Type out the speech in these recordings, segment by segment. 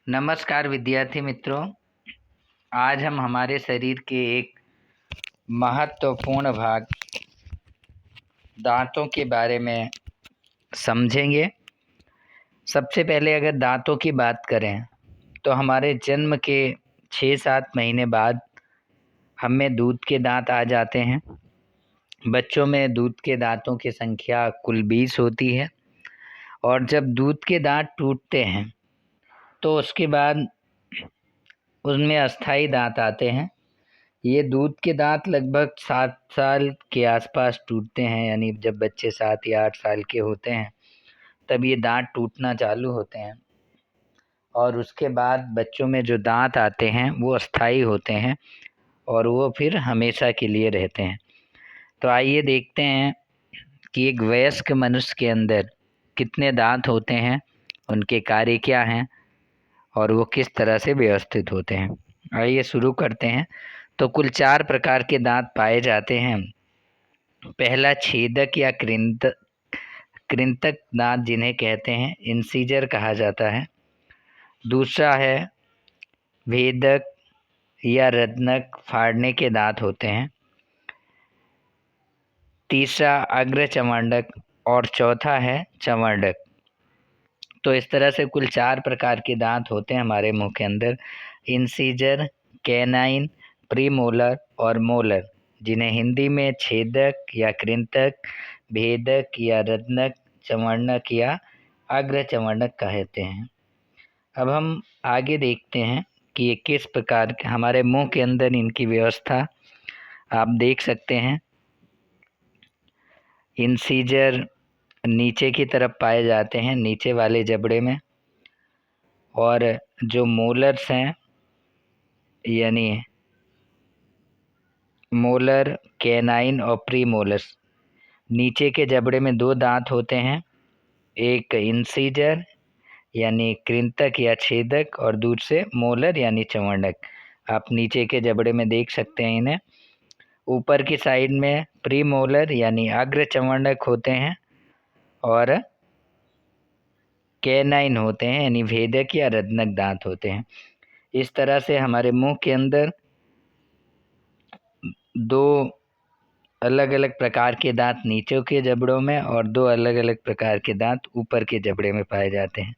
नमस्कार विद्यार्थी मित्रों। आज हम हमारे शरीर के एक महत्वपूर्ण भाग दांतों के बारे में समझेंगे। सबसे पहले अगर दांतों की बात करें तो हमारे जन्म के 6-7 महीने बाद हम में दूध के दांत आ जाते हैं। बच्चों में दूध के दांतों की संख्या कुल 20 होती है और जब दूध के दांत टूटते हैं तो उसके बाद उनमें अस्थाई दांत आते हैं। ये दूध के दांत लगभग 7 साल के आसपास टूटते हैं, यानी जब बच्चे 7 या 8 साल के होते हैं तब ये दांत टूटना चालू होते हैं और उसके बाद बच्चों में जो दांत आते हैं वो अस्थाई होते हैं और वो फिर हमेशा के लिए रहते हैं। तो आइए देखते हैं कि एक वयस्क मनुष्य के अंदर कितने दांत होते हैं, उनके कार्य क्या हैं और वो किस तरह से व्यवस्थित होते हैं। आइए शुरू करते हैं। तो कुल 4 प्रकार के दांत पाए जाते हैं। पहला छेदक या कृंतक दांत जिन्हें कहते हैं, इंसीजर कहा जाता है। दूसरा है भेदक या रत्नक, फाड़ने के दांत होते हैं। तीसरा अग्र चमंडक और चौथा है चमंडक। तो इस तरह से कुल 4 प्रकार के दांत होते हैं हमारे मुंह के अंदर, इंसीजर, कैनाइन, प्रीमोलर और मोलर, जिन्हें हिंदी में छेदक या कृंतक, भेदक या रत्नक, चमड़नक या अग्र चमड़नक कहते हैं। अब हम आगे देखते हैं कि ये किस प्रकार के हमारे मुंह के अंदर इनकी व्यवस्था आप देख सकते हैं। इंसीजर नीचे की तरफ पाए जाते हैं, नीचे वाले जबड़े में, और जो मोलर्स हैं यानी मोलर, कैनाइन और प्री मोलर्स, नीचे के जबड़े में 2 दांत होते हैं, एक इंसीजर यानी कृंतक या छेदक और दूसरे मोलर यानी चमड़क। आप नीचे के जबड़े में देख सकते हैं इन्हें। ऊपर की साइड में प्री मोलर यानी अग्र चमड़क होते हैं और कैनाइन होते हैं यानी भेदक या रत्नक दांत होते हैं। इस तरह से हमारे मुंह के अंदर 2 अलग अलग प्रकार के दांत नीचे के जबड़ों में और 2 अलग अलग प्रकार के दांत ऊपर के जबड़े में पाए जाते हैं।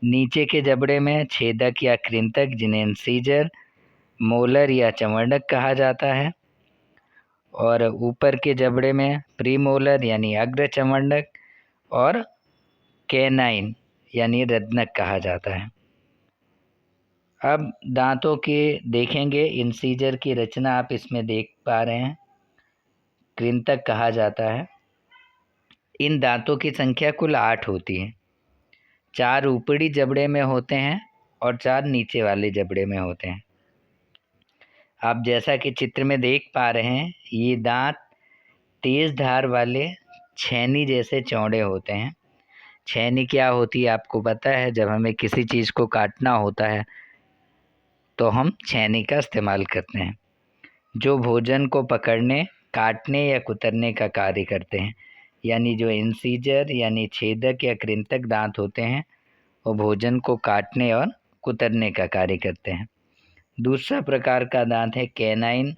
नीचे के जबड़े में छेदक या कृंतक जिन्हें इंसीजर, मोलर या चमड़क कहा जाता है, और ऊपर के जबड़े में प्रीमोलर यानी अग्र चमड़क और कैनाइन यानी रत्नक कहा जाता है। अब दांतों के देखेंगे, इंसीजर की रचना आप इसमें देख पा रहे हैं, कृंतक कहा जाता है। इन दांतों की संख्या कुल 8 होती है। 4 ऊपरी जबड़े में होते हैं और 4 नीचे वाले जबड़े में होते हैं। आप जैसा कि चित्र में देख पा रहे हैं, ये दांत तेज धार वाले छेनी जैसे चौड़े होते हैं। छेनी क्या होती है आपको पता है? जब हमें किसी चीज़ को काटना होता है तो हम छेनी का इस्तेमाल करते हैं, जो भोजन को पकड़ने, काटने या कुतरने का कार्य करते हैं। यानी जो इंसीजर यानी छेदक या कृंतक दांत होते हैं वो भोजन को काटने और कुतरने का कार्य करते हैं। दूसरा प्रकार का दांत है कैनाइन,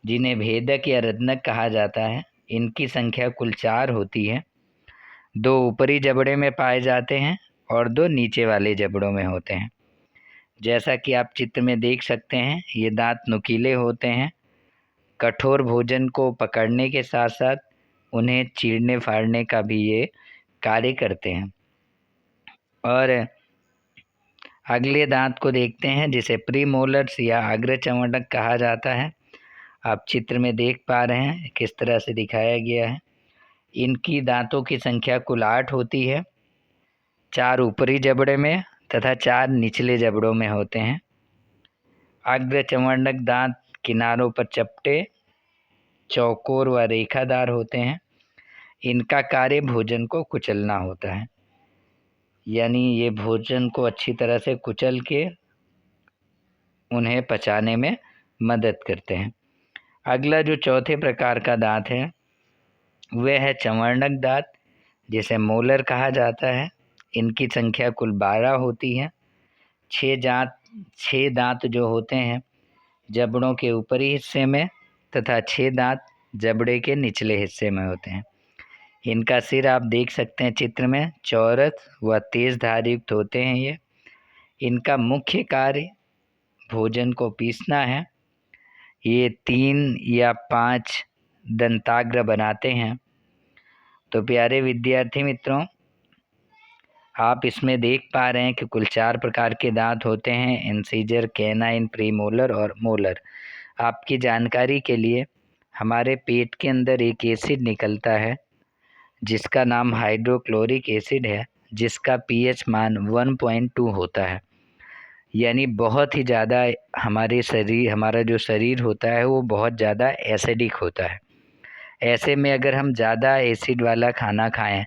जिन्हें भेदक या रत्नक कहा जाता है। इनकी संख्या कुल 4 होती है। 2 ऊपरी जबड़े में पाए जाते हैं और 2 नीचे वाले जबड़ों में होते हैं। जैसा कि आप चित्र में देख सकते हैं, ये दांत नुकीले होते हैं, कठोर भोजन को पकड़ने के साथ साथ उन्हें चीरने फाड़ने का भी ये कार्य करते हैं। और अगले दांत को देखते हैं जिसे प्रीमोलर्स या अग्र चमड़क कहा जाता है। आप चित्र में देख पा रहे हैं किस तरह से दिखाया गया है। इनकी दांतों की संख्या कुल 8 होती है। 4 ऊपरी जबड़े में तथा 4 निचले जबड़ों में होते हैं। अग्र चमड़क दांत किनारों पर चपटे, चौकोर व रेखादार होते हैं। इनका कार्य भोजन को कुचलना होता है, यानी ये भोजन को अच्छी तरह से कुचल के उन्हें पचाने में मदद करते हैं। अगला जो चौथे प्रकार का दांत है वह है चमड़क दांत, जिसे मोलर कहा जाता है। इनकी संख्या कुल 12 होती है। छह दांत जो होते हैं जबड़ों के ऊपरी हिस्से में तथा 6 दांत जबड़े के निचले हिस्से में होते हैं। इनका सिर आप देख सकते हैं चित्र में, चौरस व तेज धार युक्त होते हैं ये। इनका मुख्य कार्य भोजन को पीसना है। ये 3 या 5 दंताग्र बनाते हैं। तो प्यारे विद्यार्थी मित्रों, आप इसमें देख पा रहे हैं कि कुल 4 प्रकार के दांत होते हैं, इंसीजर, कैनाइन, प्रीमोलर और मोलर। आपकी जानकारी के लिए हमारे पेट के अंदर एक एसिड निकलता है जिसका नाम हाइड्रोक्लोरिक एसिड है, जिसका पीएच मान 1.2 होता है। यानी बहुत ही ज़्यादा हमारा जो शरीर होता है वो बहुत ज़्यादा एसिडिक होता है। ऐसे में अगर हम ज़्यादा एसिड वाला खाना खाएं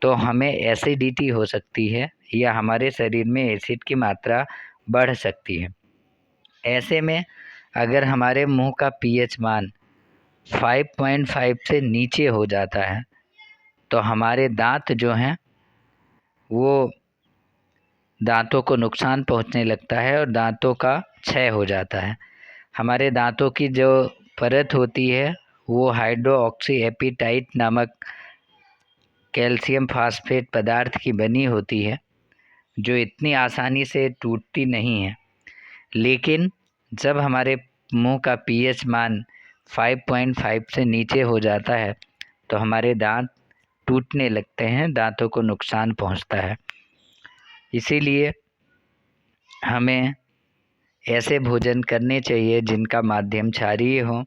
तो हमें एसिडिटी हो सकती है या हमारे शरीर में एसिड की मात्रा बढ़ सकती है। ऐसे में अगर हमारे मुंह का पीएच मान 5.5 से नीचे हो जाता है तो हमारे दांत जो हैं वो दांतों को नुकसान पहुंचने लगता है और दांतों का क्षय हो जाता है। हमारे दांतों की जो परत होती है वो हाइड्रोक्सी एपिटाइट नामक कैल्शियम फास्फेट पदार्थ की बनी होती है, जो इतनी आसानी से टूटती नहीं है। लेकिन जब हमारे मुंह का पीएच मान 5.5 से नीचे हो जाता है तो हमारे दांत टूटने लगते हैं, दांतों को नुकसान पहुंचता है। इसीलिए हमें ऐसे भोजन करने चाहिए जिनका माध्यम क्षारीय हो।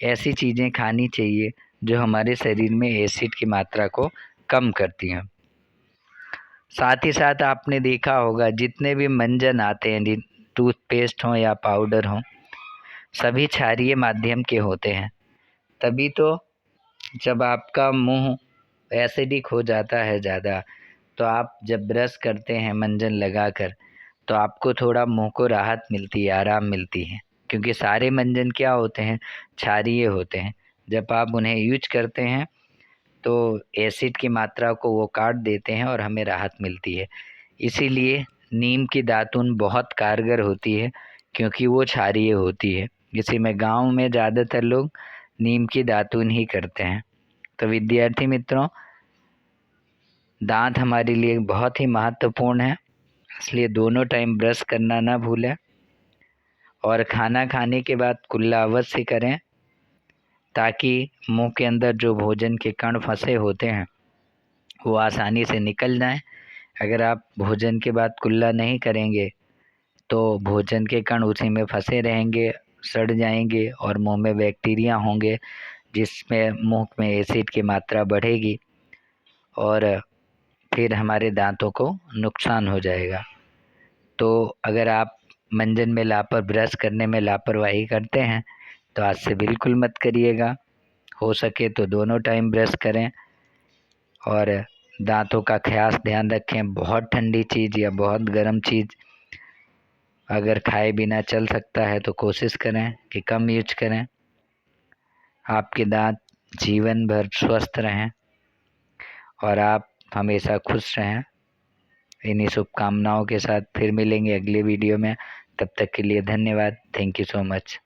ऐसी चीज़ें खानी चाहिए जो हमारे शरीर में एसिड की मात्रा को कम करती हैं। साथ ही साथ आपने देखा होगा जितने भी मंजन आते हैं, टूथपेस्ट हों या पाउडर हों, सभी क्षारीय माध्यम के होते हैं। तभी तो जब आपका मुंह एसिडिक हो जाता है ज़्यादा, तो आप जब ब्रश करते हैं मंजन लगाकर तो आपको थोड़ा मुंह को राहत मिलती है, आराम मिलती है, क्योंकि सारे मंजन क्या होते हैं, क्षारीय होते हैं। जब आप उन्हें यूज करते हैं तो एसिड की मात्रा को वो काट देते हैं और हमें राहत मिलती है। इसीलिए नीम की दातुन बहुत कारगर होती है क्योंकि वो क्षारीय होती है। इसी में गाँव में ज़्यादातर लोग नीम की दातुन ही करते हैं। तो विद्यार्थी मित्रों, दांत हमारे लिए बहुत ही महत्वपूर्ण है, इसलिए दोनों टाइम ब्रश करना ना भूलें और खाना खाने के बाद कुल्ला अवश्य करें ताकि मुंह के अंदर जो भोजन के कण फंसे होते हैं वो आसानी से निकल जाएं। अगर आप भोजन के बाद कुल्ला नहीं करेंगे तो भोजन के कण उसी में फंसे रहेंगे, सड़ जाएंगे और मुंह में बैक्टीरिया होंगे, जिसमें मुंह में एसिड की मात्रा बढ़ेगी और फिर हमारे दांतों को नुकसान हो जाएगा। तो अगर आप मंजन में ब्रश करने में लापरवाही करते हैं तो आज से बिल्कुल मत करिएगा। हो सके तो दोनों टाइम ब्रश करें और दांतों का खास ध्यान रखें। बहुत ठंडी चीज़ या बहुत गर्म चीज़ अगर खाए बिना चल सकता है तो कोशिश करें कि कम यूज करें। आपके दांत जीवन भर स्वस्थ रहें और आप हमेशा खुश रहें। इन्हीं शुभकामनाओं के साथ फिर मिलेंगे अगले वीडियो में। तब तक के लिए धन्यवाद। Thank you so much.